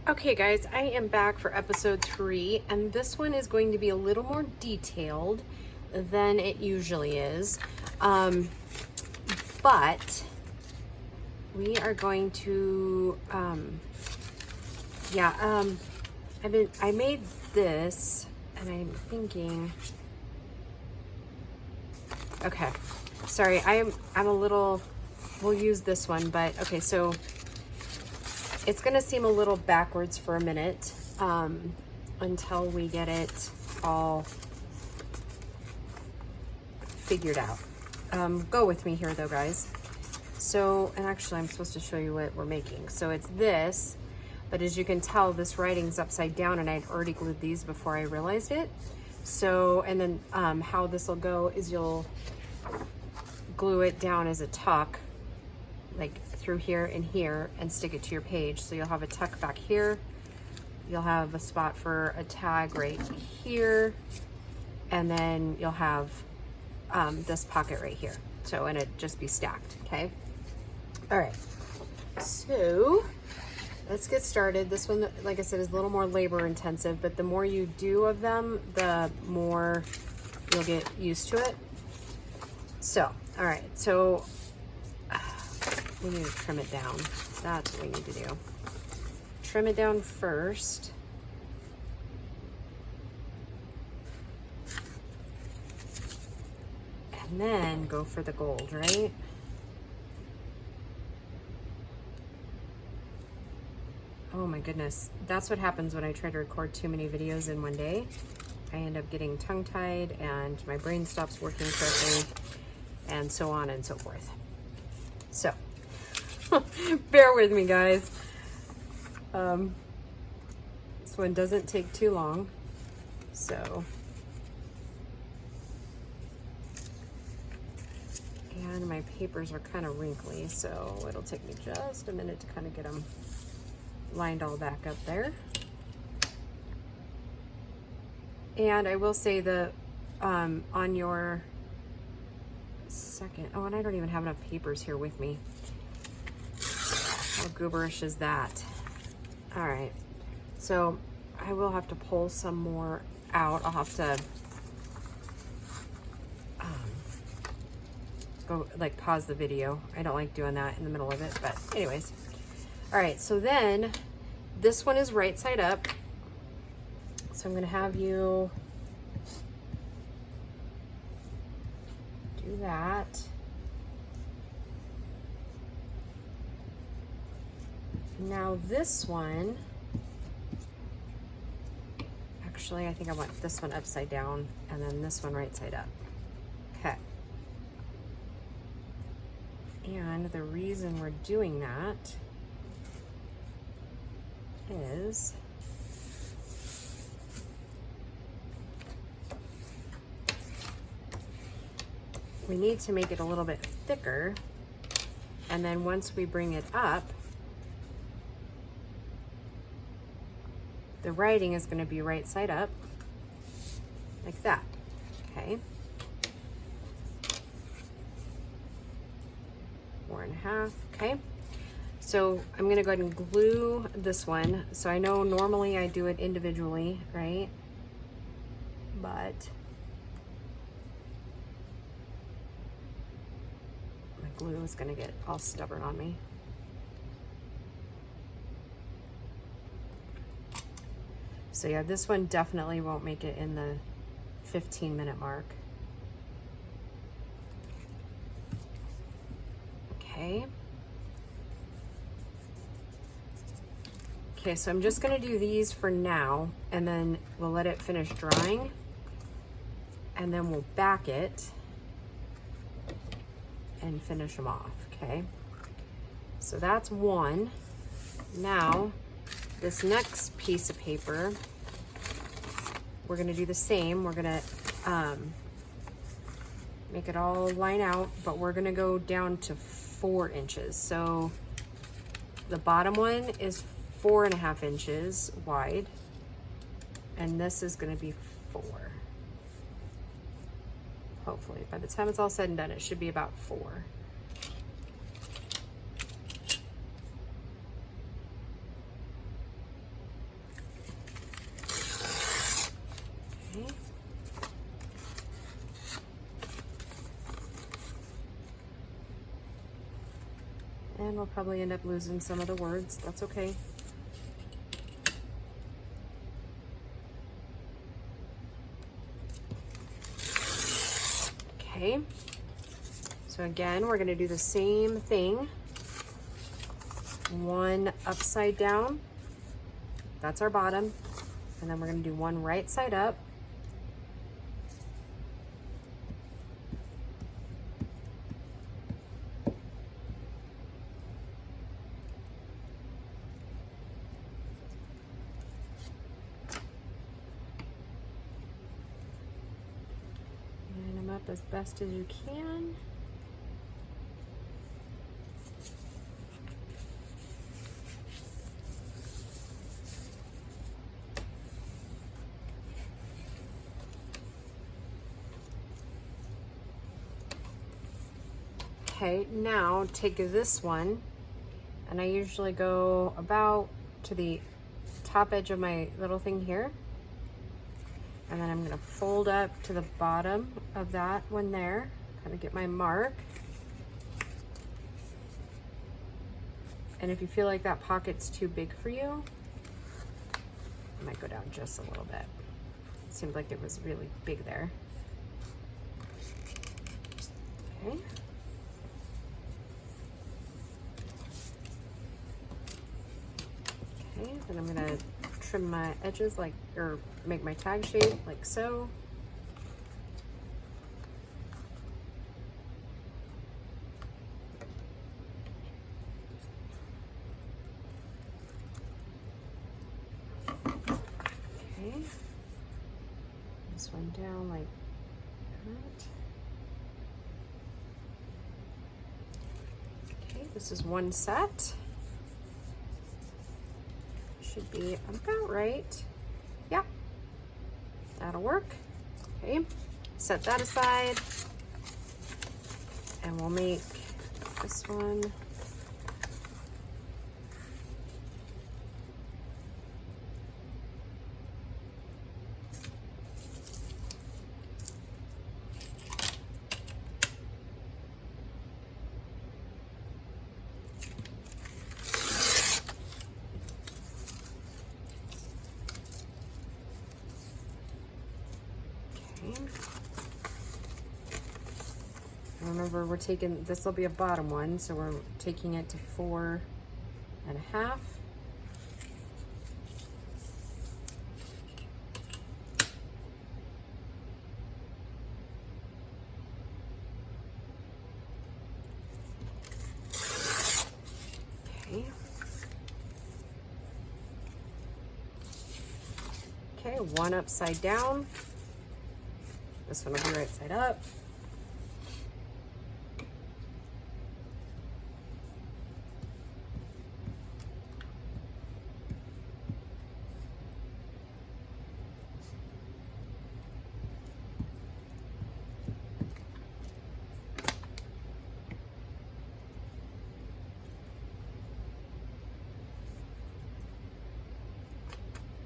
Okay guys, I am back for episode 3, and this one is going to be a little more detailed than it usually is. But we are going to, I made this and I'm thinking, okay, sorry, I'm a little, we'll use this one, but okay, so it's gonna seem a little backwards for a minute until we get it all figured out. Go with me here though, guys. So, and actually I'm supposed to show you what we're making. So it's this, but as you can tell, this writing's upside down and I'd already glued these before I realized it. So, and then how this will go is you'll glue it down as a tuck, like through here and here, and stick it to your page. So you'll have a tuck back here, you'll have a spot for a tag right here, and then you'll have this pocket right here. So, and it just be stacked, okay? All right, so let's get started. This one, like I said, is a little more labor intensive, but the more you do of them, the more you'll get used to it. So, all right, so we need to trim it down. That's what we need to do. Trim it down first. And then go for the gold, right? Oh my goodness. That's what happens when I try to record too many videos in one day. I end up getting tongue-tied and my brain stops working correctly and so on and so forth. So, bear with me, guys. This one doesn't take too long, so. And my papers are kind of wrinkly, so it'll take me just a minute to kind of get them lined all back up there. And I will say the, on your second, oh, and I don't even have enough papers here with me. How gooberish is that? All right, so I will have to pull some more out. I'll have to go like pause the video. I don't like doing that in the middle of it, but anyways. All right, so then this one is right side up. So I'm gonna have you do that. Now this one, actually I think I want this one upside down and then this one right side up. Okay. And the reason we're doing that is we need to make it a little bit thicker, and then once we bring it up, the writing is going to be right side up like that. Okay, 4.5. Okay, so I'm going to go ahead and glue this one. So I know normally I do it individually, right? But my glue is going to get all stubborn on me. So yeah, this one definitely won't make it in the 15-minute mark. Okay. Okay, so I'm just gonna do these for now, and then we'll let it finish drying, and then we'll back it and finish them off, okay? So that's one. Now, this next piece of paper, we're gonna do the same. We're gonna make it all line out, but we're gonna go down to 4 inches. So the bottom one is 4.5 inches wide, and this is gonna be 4. Hopefully, by the time it's all said and done, it should be about 4. And we'll probably end up losing some of the words. That's okay. Okay. So again, we're going to do the same thing. One upside down. That's our bottom. And then we're going to do one right side up. Up as best as you can. Okay, now take this one, and I usually go about to the top edge of my little thing here. And then I'm gonna fold up to the bottom of that one there, kind of get my mark. And if you feel like that pocket's too big for you, I might go down just a little bit. It seemed like it was really big there. Okay. Okay, then I'm gonna trim my edges like, or make my tag shape like so. Okay. This one down like that. Okay, this is one set. Should be about right. Yeah, that'll work. Okay, set that aside, and we'll make this one. Remember, we're taking, this will be a bottom one, so we're taking it to 4.5. Okay. Okay, one upside down. This one will be right side up.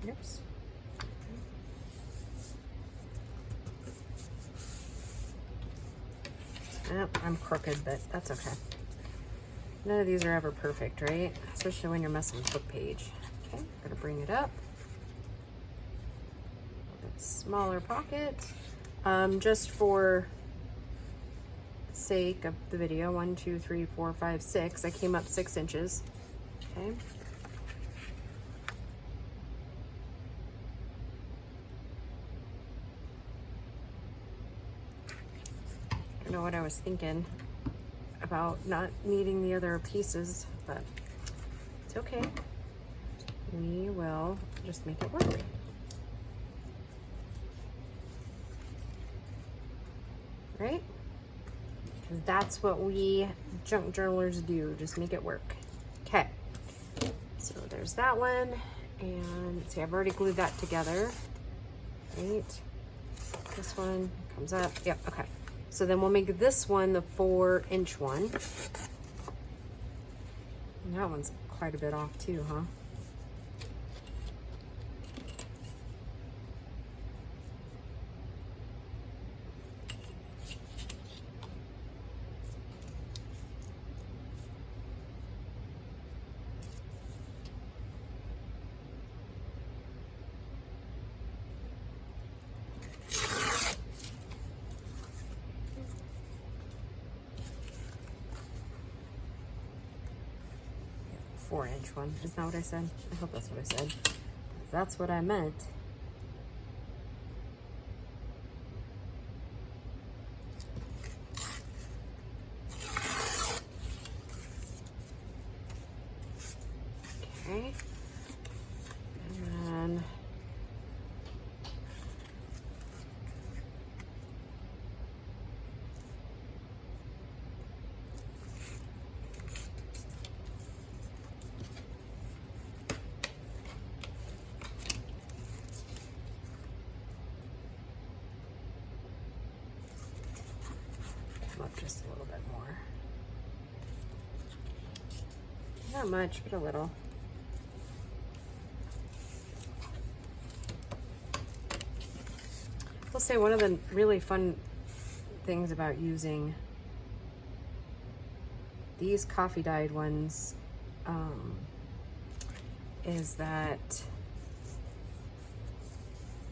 Oops. Oh, I'm crooked, but that's okay. None of these are ever perfect, right? Especially when you're messing with book page. Okay, I'm gonna bring it up. A bit smaller pocket. Just for the sake of the video, 1, 2, 3, 4, 5, 6. I came up 6 inches. Okay. I don't know what I was thinking about not needing the other pieces, but it's okay. We will just make it work. Right? Because that's what we junk journalers do, just make it work. Okay, so there's that one. And let's see, I've already glued that together. Right, this one comes up, yep, okay. So then we'll make this one the 4-inch one. And that one's quite a bit off too, huh? 4-inch one. Isn't that what I said? I hope that's what I said. That's what I meant. Okay. And then come up just a little bit more. Not much, but a little. I'll say one of the really fun things about using these coffee dyed ones is that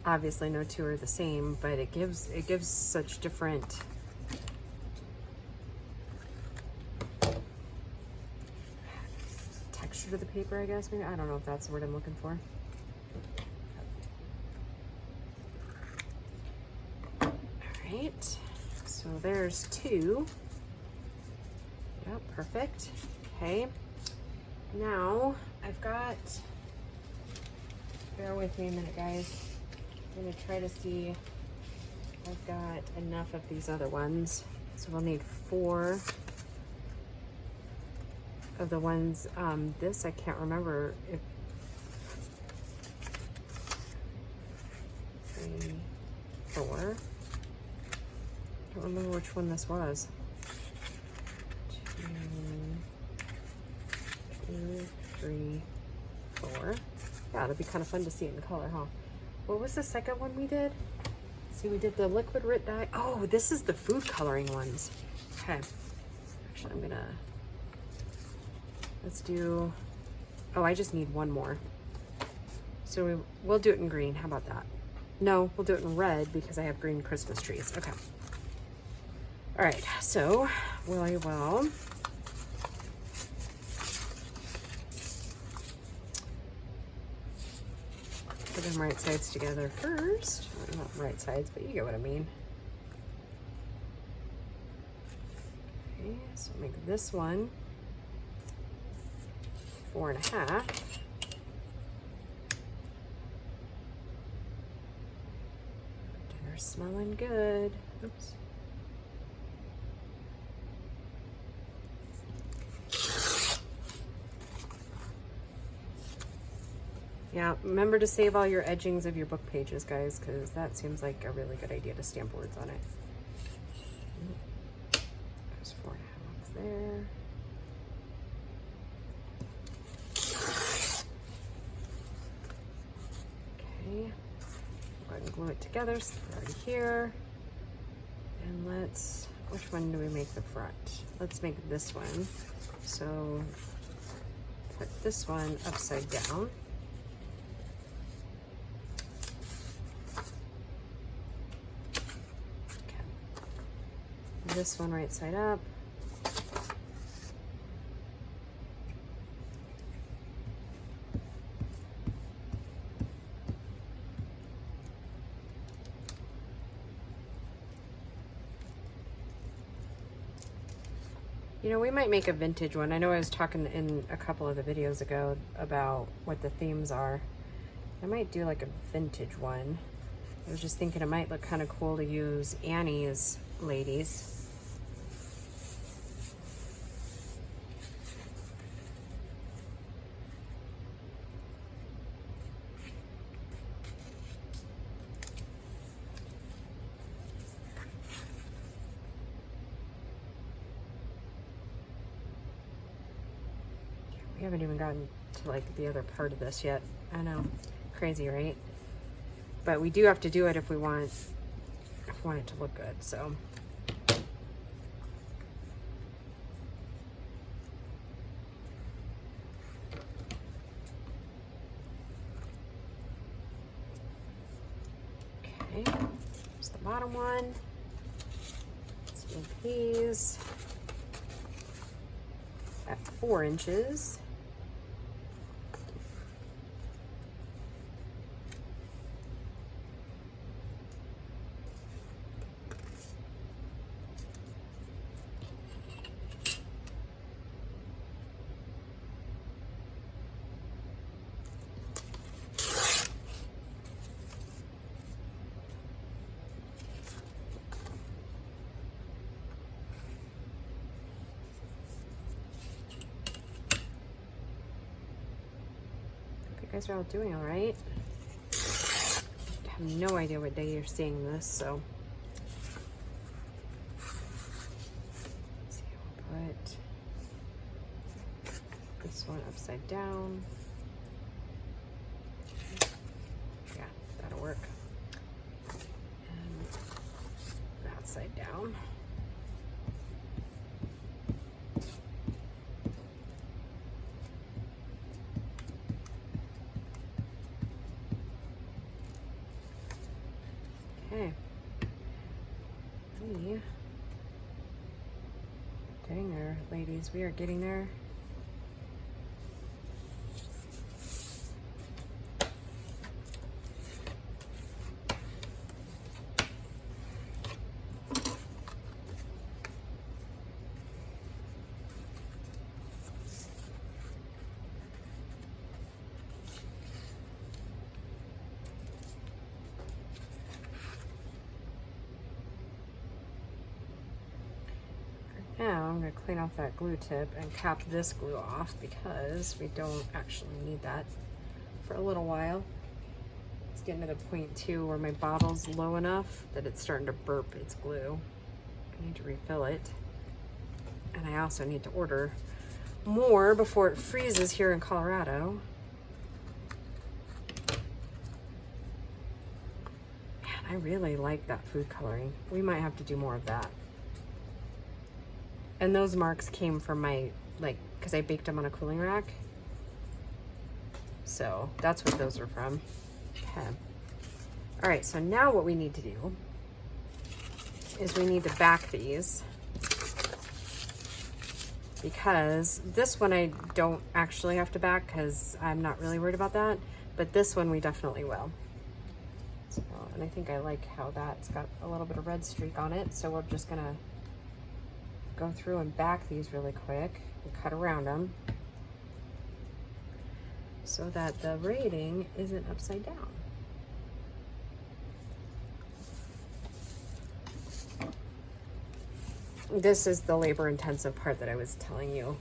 obviously no two are the same, but it gives such different texture to the paper, I guess. Maybe, I don't know if that's the word I'm looking for. Right, so there's 2. Yep, perfect. Okay, now I've got, bear with me a minute, guys. I'm gonna try to see, I've got enough of these other ones. So we'll need 4 of the ones, this I can't remember if, 3, 4. I don't remember which one this was. 2, 3, 4. Yeah, it'll be kind of fun to see it in color, huh? What was the second one we did? See, we did the liquid rit dye. Oh, this is the food coloring ones. Okay. Actually, I'm gonna, let's do, oh, I just need 1 more. So we'll do it in green. How about that? No, we'll do it in red because I have green Christmas trees. Okay. All right, so will put them right sides together first. Well, not right sides, but you get what I mean. Okay, so make this one 4.5. Dinner's smelling good. Oops. Yeah, remember to save all your edgings of your book pages, guys, because that seems like a really good idea to stamp words on it. There's 4.5 there. Okay, go ahead and glue it together so it's already here. And let's, which one do we make the front? Let's make this one. So put this one upside down. This one right side up. You know, we might make a vintage one. I know I was talking in a couple of the videos ago about what the themes are. I might do like a vintage one. I was just thinking it might look kind of cool to use Annie's ladies. We haven't even gotten to like the other part of this yet. I know, crazy, right? But we do have to do it if we want it to look good, so. Okay, here's the bottom one. Let's make these at 4 inches. guys are all doing all right. I have no idea what day you're seeing this, so. Let's see, we'll put this one upside down. Yeah, that'll work. And that side down. Okay. Getting there, ladies. We are getting there. Now I'm going to clean off that glue tip and cap this glue off because we don't actually need that for a little while. It's getting to the point too where my bottle's low enough that it's starting to burp its glue. I need to refill it. And I also need to order more before it freezes here in Colorado. Man, I really like that food coloring. We might have to do more of that. And those marks came from my, because I baked them on a cooling rack. So that's what those are from. Okay. All right, so now what we need to do is we need to back these, because this one I don't actually have to back because I'm not really worried about that, but this one we definitely will. So, and I think I like how that's got a little bit of red streak on it, so we're just gonna go through and back these really quick and cut around them so that the rating isn't upside down. This is the labor intensive part that I was telling you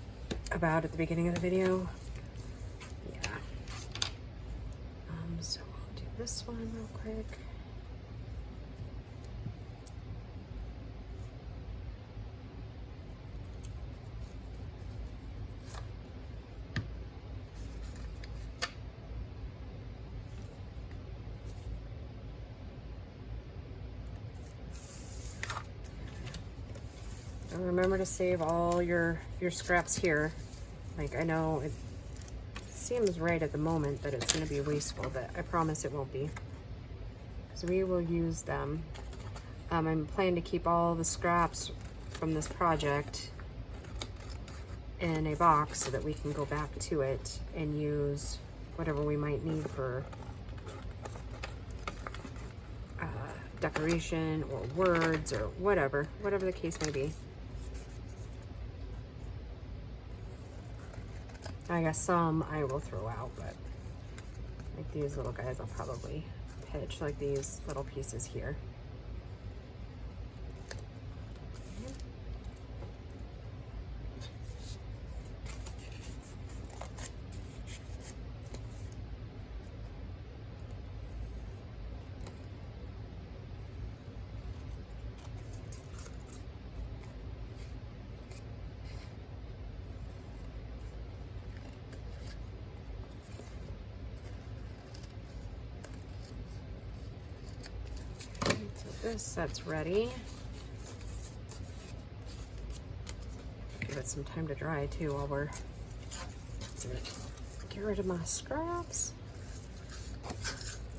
about at the beginning of the video. Yeah. So I'll do this one real quick. And remember to save all your scraps here. Like, I know it seems right at the moment that it's going to be wasteful, but I promise it won't be. Because we will use them. I'm planning to keep all the scraps from this project in a box so that we can go back to it and use whatever we might need for decoration or words or whatever the case may be. I guess some I will throw out, but like these little guys I'll probably pitch, like these little pieces here. This set's ready. Give it some time to dry too while we're get rid of my scraps.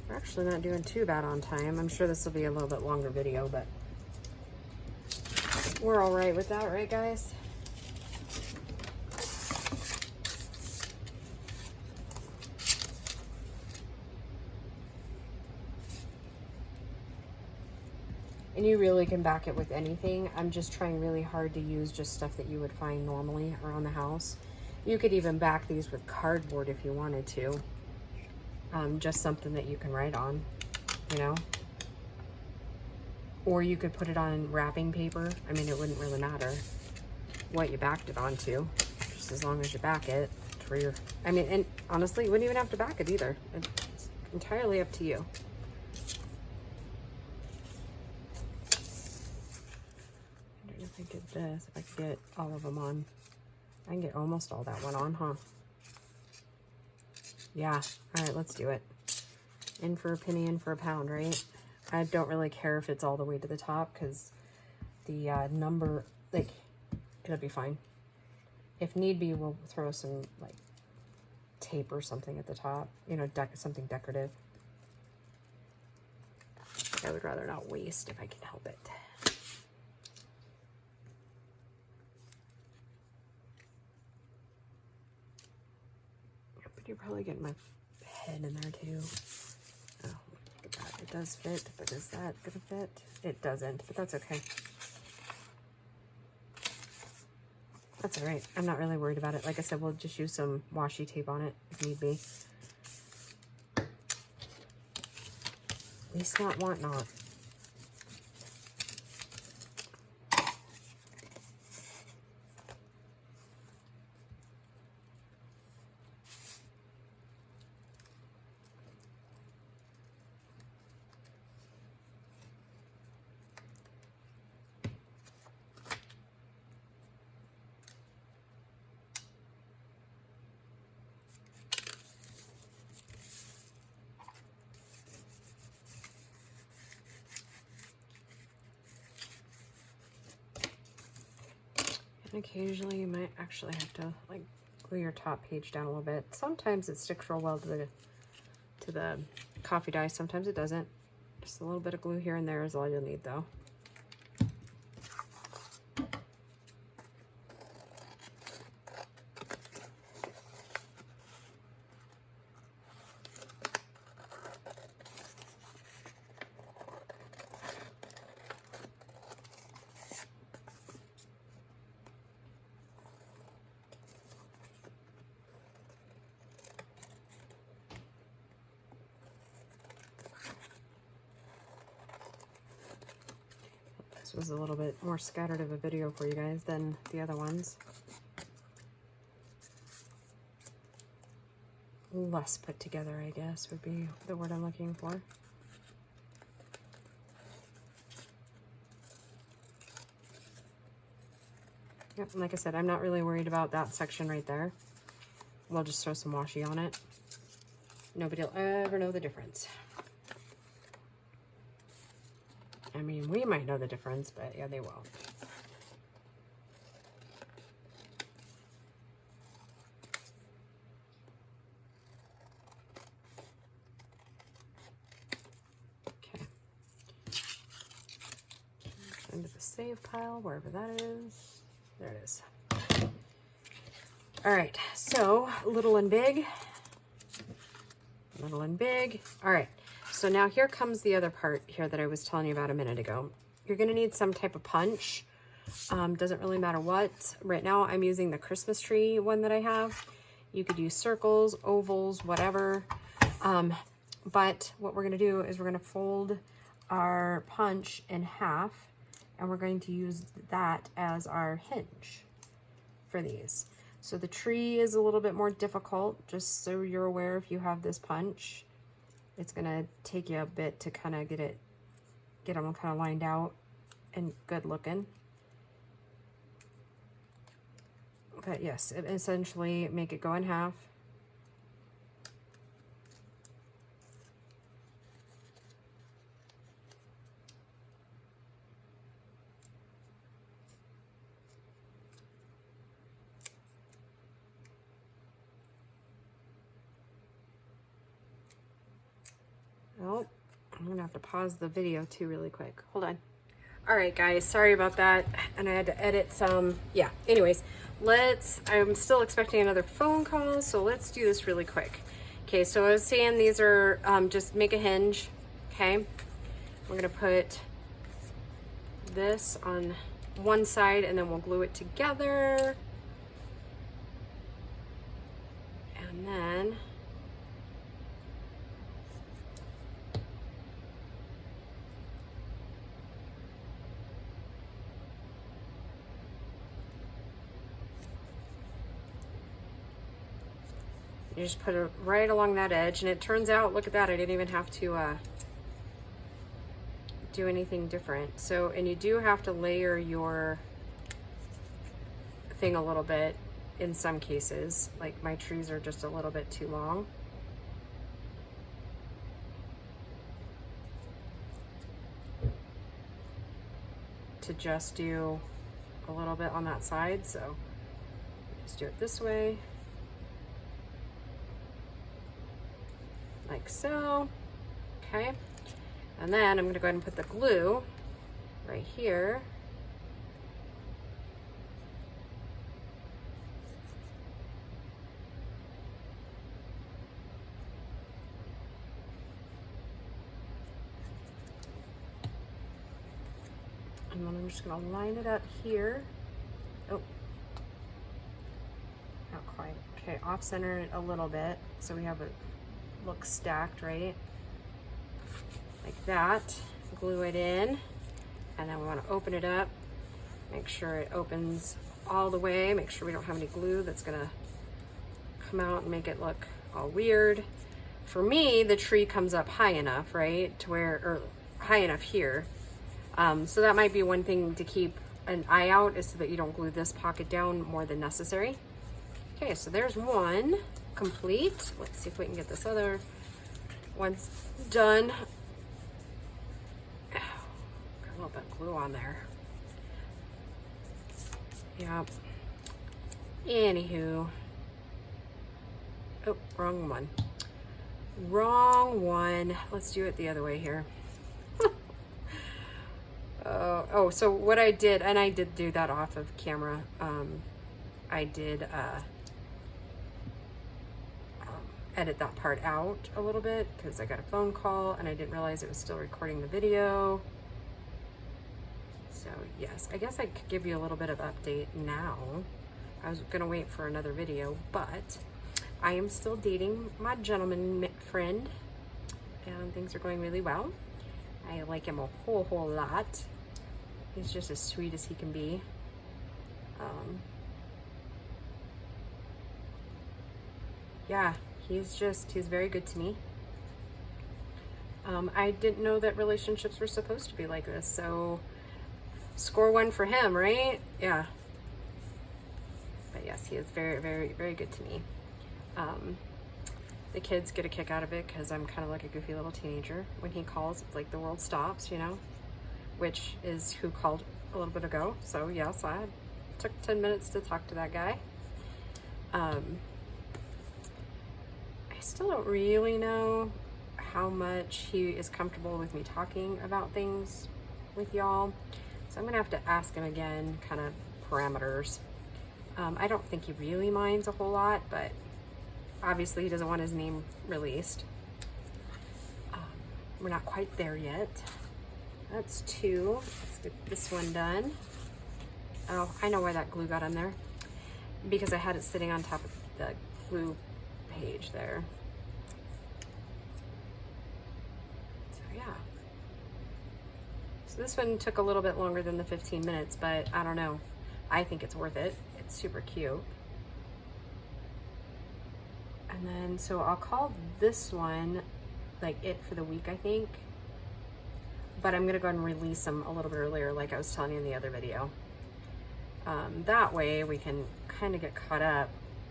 We're actually not doing too bad on time. I'm sure this will be a little bit longer video, but we're all right with that, right guys? And you really can back it with anything. I'm just trying really hard to use just stuff that you would find normally around the house. You could even back these with cardboard if you wanted to. Just something that you can write on, you know? Or you could put it on wrapping paper. I mean, it wouldn't really matter what you backed it onto, just as long as you back it for your, I mean, and honestly, you wouldn't even have to back it either. It's entirely up to you. I don't know if I did this, if I could get all of them on. I can get almost all that one on, huh? Yeah, all right, let's do it. In for a penny, in for a pound, right? I don't really care if it's all the way to the top because the number, like, it'll be fine. If need be, we'll throw some like tape or something at the top, you know, something decorative. I would rather not waste if I can help it. But you're probably getting my head in there too. Oh, look at that. It does fit, but is that gonna fit? It doesn't, but that's okay. That's all right. I'm not really worried about it. Like I said, we'll just use some washi tape on it if need be. Least not, want not. And occasionally you might actually have to like glue your top page down a little bit. Sometimes it sticks real well to the coffee dye. Sometimes it doesn't. Just a little bit of glue here and there is all you'll need though. This was a little bit more scattered of a video for you guys than the other ones. Less put together, I guess, would be the word I'm looking for. Yep, and like I said, I'm not really worried about that section right there. We'll just throw some washi on it. Nobody will ever know the difference. I mean, we might know the difference, but yeah, they won't. Okay. Into the save pile, wherever that is. There it is. All right, so little and big. Little and big. All right. So now here comes the other part here that I was telling you about a minute ago. You're going to need some type of punch. Doesn't really matter what. Right now I'm using the Christmas tree one that I have. You could use circles, ovals, whatever. But what we're going to do is we're going to fold our punch in half and we're going to use that as our hinge for these. So the tree is a little bit more difficult, just so you're aware if you have this punch. It's gonna take you a bit to kind of get them kind of lined out and good looking. But yes, essentially make it go in half. Oh, I'm gonna have to pause the video too really quick. Hold on. All right, guys, sorry about that. And I had to edit some, yeah. Anyways, I'm still expecting another phone call, so let's do this really quick. Okay, so I was saying these are, just make a hinge, okay? We're gonna put this on one side and then we'll glue it together. And then You just put it right along that edge, and it turns out, look at that, I didn't even have to do anything different. So, and you do have to layer your thing a little bit in some cases. Like my trees are just a little bit too long. To just do a little bit on that side, so just do it this way, like so. Okay, and then I'm going to go ahead and put the glue right here. And then I'm just going to line it up here. Oh, not quite. Okay, off center it a little bit so we have it look stacked, right? Like that. Glue it in, and then we want to open it up. Make sure it opens all the way. Make sure we don't have any glue that's going to come out and make it look all weird. For me, the tree comes up high enough, right, to where, or high enough here. So that might be one thing to keep an eye out, is so that you don't glue this pocket down more than necessary. Okay, so there's one complete. Let's see if we can get this other one done. Got a little bit of glue on there. Yep. Anywho. Oh, wrong one. Wrong one. Let's do it the other way here. Oh, so what I did, and I did do that off of camera, I did edit that part out a little bit because I got a phone call and I didn't realize it was still recording the video. So yes, I guess I could give you a little bit of update now. I was gonna wait for another video, but I am still dating my gentleman friend and things are going really well. I like him a whole lot. He's just as sweet as he can be. Yeah, he's very good to me. I didn't know that relationships were supposed to be like this, so score one for him, right? Yeah. But yes, he is very good to me. The kids get a kick out of it because I'm kind of like a goofy little teenager. When he calls, it's like the world stops, you know, which is who called a little bit ago. So yes, I took 10 minutes to talk to that guy. I still don't really know how much he is comfortable with me talking about things with y'all. So I'm gonna have to ask him again, kind of parameters. I don't think he really minds a whole lot, but obviously he doesn't want his name released. We're not quite there yet. That's two. Let's get this one done. Oh, I know why that glue got on there. Because I had it sitting on top of the glue page there. So yeah. So this one took a little bit longer than the 15 minutes, but I don't know. I think it's worth it. It's super cute. And then, so I'll call this one like it for the week, I think. But I'm gonna go ahead and release them a little bit earlier, like I was telling you in the other video. That way we can kind of get caught up,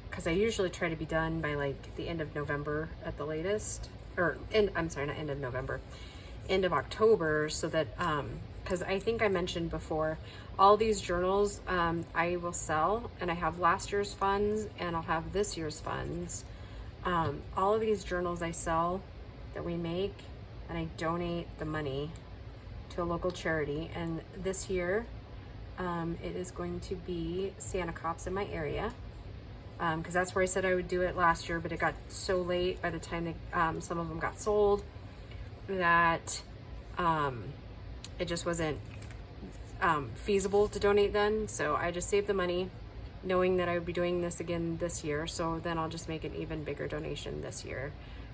because I usually try to be done by like the end of November at the latest, I'm sorry, not end of November, end of October, so that, because I think I mentioned before, all these journals I will sell, and I have last year's funds and I'll have this year's funds. All of these journals I sell that we make, and I donate the money to a local charity. And this year, it is going to be Santa Cops in my area, because that's where I said I would do it last year, but it got so late by the time they, some of them got sold, that it just wasn't feasible to donate then. So I just saved the money, knowing that I would be doing this again this year. So then I'll just make an even bigger donation this year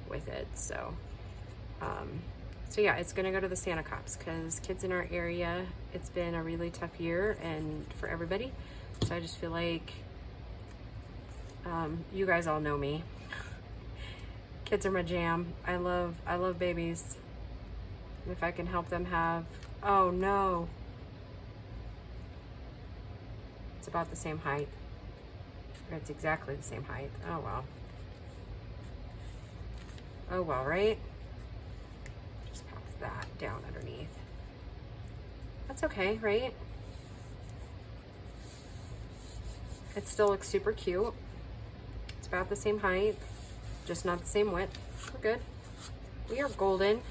with it. So, so yeah, it's gonna go to the Santa Cops, because kids in our area, it's been a really tough year and for everybody. So I just feel like, you guys all know me. Kids are my jam. I love babies. If I can help them have, oh no. It's about the same height. It's exactly the same height. Oh well. Oh well, right? Just pop that down underneath. That's okay, right? It still looks super cute. It's about the same height, just not the same width. We're good. We are golden.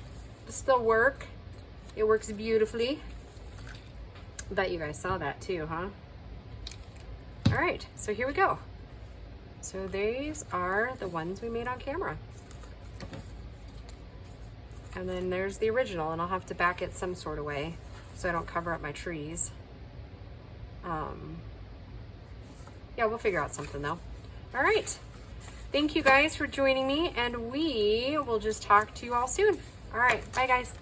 It'll still work. It works beautifully. Bet you guys saw that too, huh? All right, so here we go. So these are the ones we made on camera. And then there's the original, and I'll have to back it some sort of way so I don't cover up my trees. Yeah, we'll figure out something though. All right. Thank you guys for joining me, and we will just talk to you all soon. All right, bye guys.